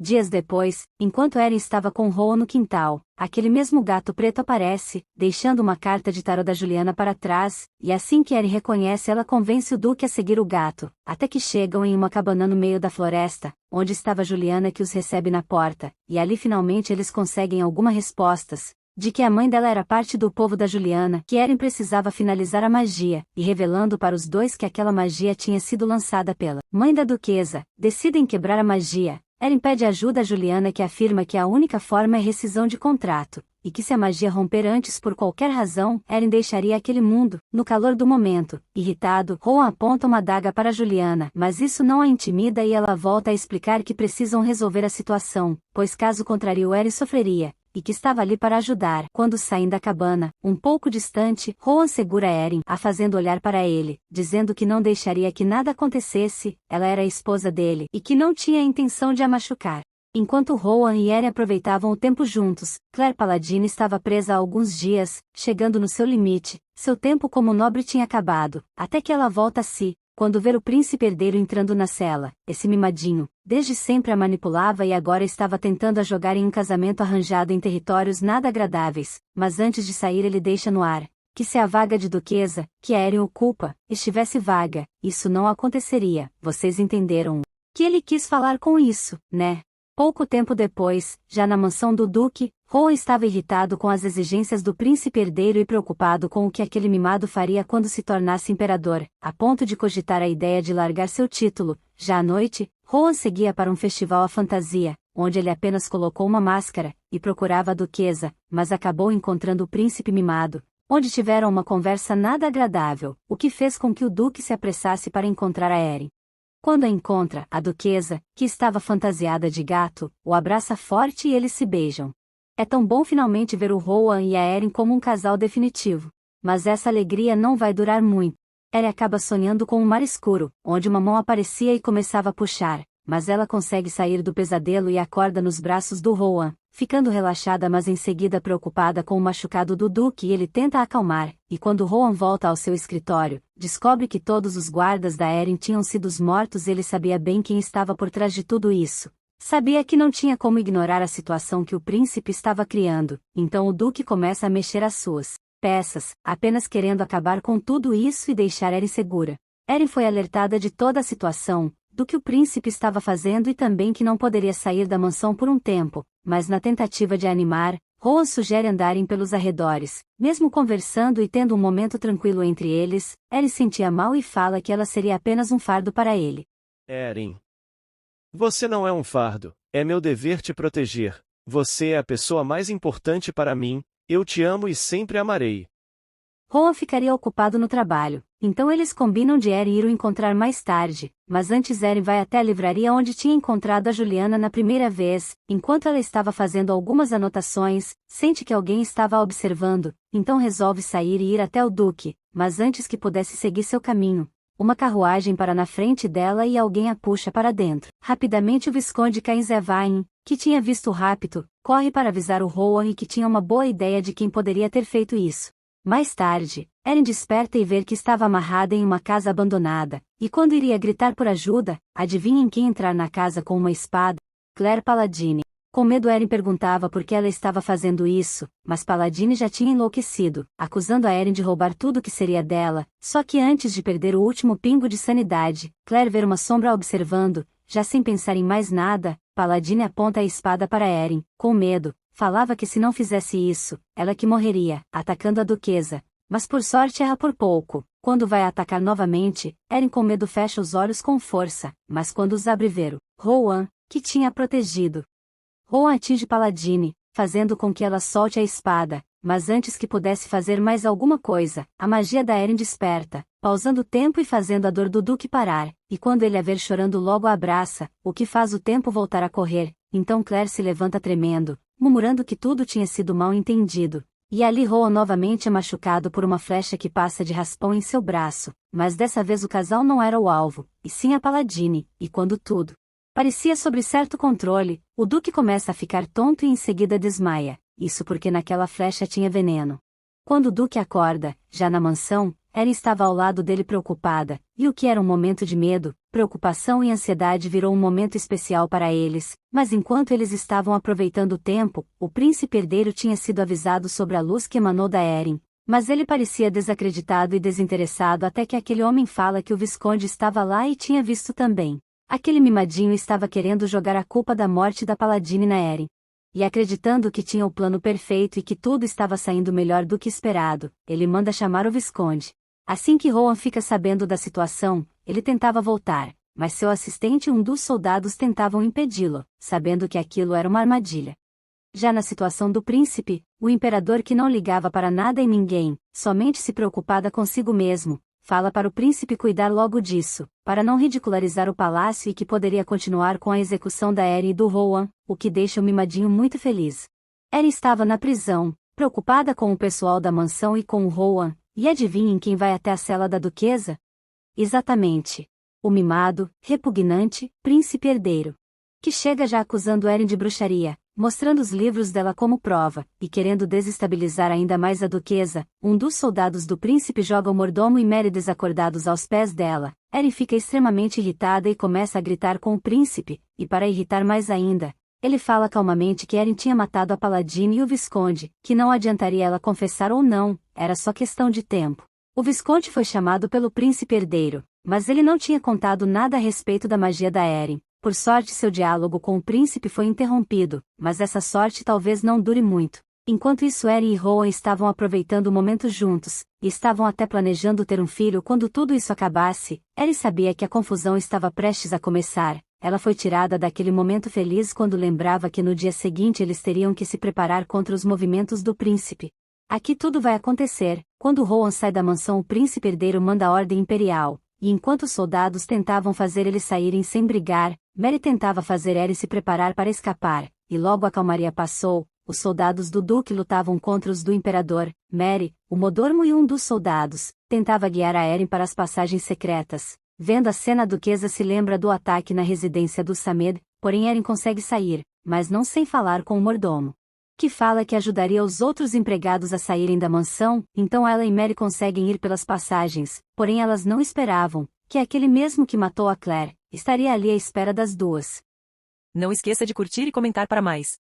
Dias depois, enquanto Eren estava com Rohan no quintal, aquele mesmo gato preto aparece, deixando uma carta de tarô da Juliana para trás, e assim que Eren reconhece ela convence o Duque a seguir o gato, até que chegam em uma cabana no meio da floresta, onde estava Juliana que os recebe na porta, e ali finalmente eles conseguem algumas respostas, de que a mãe dela era parte do povo da Juliana, que Eren precisava finalizar a magia, e revelando para os dois que aquela magia tinha sido lançada pela mãe da duquesa, decidem quebrar a magia. Eren pede ajuda a Juliana que afirma que a única forma é rescisão de contrato, e que se a magia romper antes por qualquer razão, Eren deixaria aquele mundo. No calor do momento, irritado, Rohan aponta uma adaga para Juliana, mas isso não a intimida e ela volta a explicar que precisam resolver a situação, pois caso contrário Eren sofreria, e que estava ali para ajudar. Quando saem da cabana, um pouco distante, Rohan segura Eren, a fazendo olhar para ele, dizendo que não deixaria que nada acontecesse, ela era a esposa dele, e que não tinha a intenção de a machucar. Enquanto Rohan e Eren aproveitavam o tempo juntos, Claire Paladino estava presa há alguns dias, chegando no seu limite, seu tempo como nobre tinha acabado, até que ela volta a si. Quando ver o príncipe herdeiro entrando na cela, esse mimadinho, desde sempre a manipulava e agora estava tentando a jogar em um casamento arranjado em territórios nada agradáveis, mas antes de sair ele deixa no ar, que se a vaga de duquesa, que Eren ocupa, estivesse vaga, isso não aconteceria, vocês entenderam? Que ele quis falar com isso, né? Pouco tempo depois, já na mansão do duque, Rohan estava irritado com as exigências do príncipe herdeiro e preocupado com o que aquele mimado faria quando se tornasse imperador, a ponto de cogitar a ideia de largar seu título. Já à noite, Rohan seguia para um festival à fantasia, onde ele apenas colocou uma máscara, e procurava a duquesa, mas acabou encontrando o príncipe mimado, onde tiveram uma conversa nada agradável, o que fez com que o duque se apressasse para encontrar a Eren. Quando a encontra, a duquesa, que estava fantasiada de gato, o abraça forte e eles se beijam. É tão bom finalmente ver o Rohan e a Eren como um casal definitivo. Mas essa alegria não vai durar muito. Eren acaba sonhando com um mar escuro, onde uma mão aparecia e começava a puxar, mas ela consegue sair do pesadelo e acorda nos braços do Rohan, ficando relaxada mas em seguida preocupada com o machucado do Duque e ele tenta acalmar, e quando Rohan volta ao seu escritório, descobre que todos os guardas da Eren tinham sido mortos e ele sabia bem quem estava por trás de tudo isso. Sabia que não tinha como ignorar a situação que o príncipe estava criando, então o Duque começa a mexer as suas peças, apenas querendo acabar com tudo isso e deixar Eren segura. Eren foi alertada de toda a situação, do que o príncipe estava fazendo e também que não poderia sair da mansão por um tempo, mas na tentativa de animar, Rohan sugere andarem pelos arredores. Mesmo conversando e tendo um momento tranquilo entre eles, Eren sentia mal e fala que ela seria apenas um fardo para ele. Eren, você não é um fardo, é meu dever te proteger. Você é a pessoa mais importante para mim, eu te amo e sempre amarei. Rohan ficaria ocupado no trabalho, então eles combinam de Eren ir o encontrar mais tarde, mas antes Eren vai até a livraria onde tinha encontrado a Juliana na primeira vez. Enquanto ela estava fazendo algumas anotações, sente que alguém estava a observando, então resolve sair e ir até o Duque, mas antes que pudesse seguir seu caminho, uma carruagem para na frente dela e alguém a puxa para dentro. Rapidamente o Visconde Cainzevain, que tinha visto o rapto, corre para avisar o Rohan e que tinha uma boa ideia de quem poderia ter feito isso. Mais tarde, Eren desperta e vê que estava amarrada em uma casa abandonada, e quando iria gritar por ajuda, adivinhem quem entrar na casa com uma espada? Claire Paladine. Com medo Eren perguntava por que ela estava fazendo isso, mas Paladine já tinha enlouquecido, acusando a Eren de roubar tudo que seria dela, só que antes de perder o último pingo de sanidade, Claire vê uma sombra observando, já sem pensar em mais nada, Paladine aponta a espada para Eren, com medo. Falava que se não fizesse isso, ela que morreria, atacando a duquesa. Mas por sorte erra por pouco. Quando vai atacar novamente, Eren com medo fecha os olhos com força, mas quando os abre ver o Rohan, que tinha protegido. Rohan atinge Paladine, fazendo com que ela solte a espada, mas antes que pudesse fazer mais alguma coisa, a magia da Eren desperta, pausando o tempo e fazendo a dor do Duque parar, e quando ele a ver chorando logo a abraça, o que faz o tempo voltar a correr. Então Claire se levanta tremendo, murmurando que tudo tinha sido mal entendido. E ali Rohan novamente é machucado por uma flecha que passa de raspão em seu braço, mas dessa vez o casal não era o alvo, e sim a Paladine, e quando tudo parecia sob certo controle, o Duque começa a ficar tonto e em seguida desmaia, isso porque naquela flecha tinha veneno. Quando o Duque acorda, já na mansão, Eren estava ao lado dele preocupada, e o que era um momento de medo, preocupação e ansiedade virou um momento especial para eles, mas enquanto eles estavam aproveitando o tempo, o príncipe herdeiro tinha sido avisado sobre a luz que emanou da Eren, mas ele parecia desacreditado e desinteressado até que aquele homem fala que o Visconde estava lá e tinha visto também. Aquele mimadinho estava querendo jogar a culpa da morte da Paladine na Eren. E acreditando que tinha o plano perfeito e que tudo estava saindo melhor do que esperado, ele manda chamar o Visconde. Assim que Rohan fica sabendo da situação, ele tentava voltar, mas seu assistente e um dos soldados tentavam impedi-lo, sabendo que aquilo era uma armadilha. Já na situação do príncipe, o imperador que não ligava para nada e ninguém, somente se preocupada consigo mesmo, fala para o príncipe cuidar logo disso, para não ridicularizar o palácio e que poderia continuar com a execução da Eren e do Rohan, o que deixa o mimadinho muito feliz. Eren estava na prisão, preocupada com o pessoal da mansão e com o Rohan, e adivinhem quem vai até a cela da duquesa? Exatamente. O mimado, repugnante, príncipe herdeiro. Que chega já acusando Eren de bruxaria, mostrando os livros dela como prova, e querendo desestabilizar ainda mais a duquesa. Um dos soldados do príncipe joga o mordomo e Merry desacordados aos pés dela. Eren fica extremamente irritada e começa a gritar com o príncipe, e para irritar mais ainda, ele fala calmamente que Eren tinha matado a Paladine e o Visconde, que não adiantaria ela confessar ou não, era só questão de tempo. O Visconde foi chamado pelo príncipe herdeiro, mas ele não tinha contado nada a respeito da magia da Eren. Por sorte seu diálogo com o príncipe foi interrompido, mas essa sorte talvez não dure muito. Enquanto isso Eren e Rohan estavam aproveitando o momento juntos, e estavam até planejando ter um filho quando tudo isso acabasse. Eren sabia que a confusão estava prestes a começar. Ela foi tirada daquele momento feliz quando lembrava que no dia seguinte eles teriam que se preparar contra os movimentos do príncipe. Aqui tudo vai acontecer. Quando Rohan sai da mansão, o príncipe herdeiro manda a ordem imperial. E enquanto os soldados tentavam fazer eles saírem sem brigar, Merry tentava fazer Eren se preparar para escapar, e logo a calmaria passou. Os soldados do duque lutavam contra os do imperador. Merry, o mordomo e um dos soldados, tentava guiar a Eren para as passagens secretas. Vendo a cena, a duquesa se lembra do ataque na residência do Samed, porém Eren consegue sair, mas não sem falar com o mordomo, que fala que ajudaria os outros empregados a saírem da mansão. Então ela e Merry conseguem ir pelas passagens, porém elas não esperavam que aquele mesmo que matou a Claire estaria ali à espera das duas. Não esqueça de curtir e comentar para mais.